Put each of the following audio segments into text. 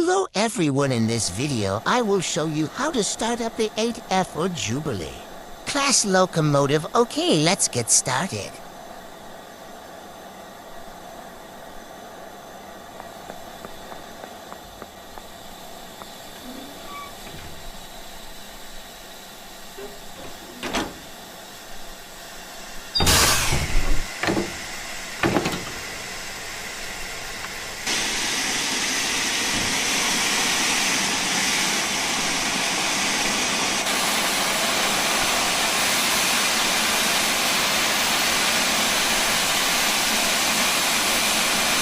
Hello everyone, in this video I will show you how to start up the 8F or Jubilee. Class locomotive, okay, let's get started.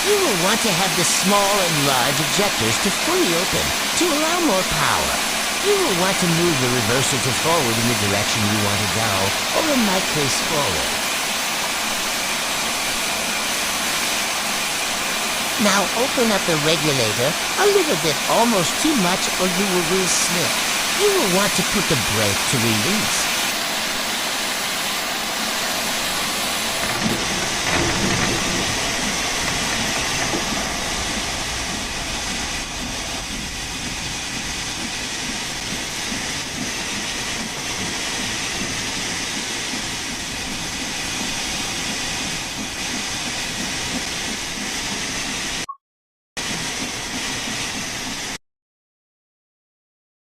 You will want to have the small and large ejectors to fully open to allow more power. You will want to move the reverser to forward in the direction you want to go, or it might face forward. Now open up the regulator a little bit, almost too much, or you will lose slip. You will want to put the brake to release.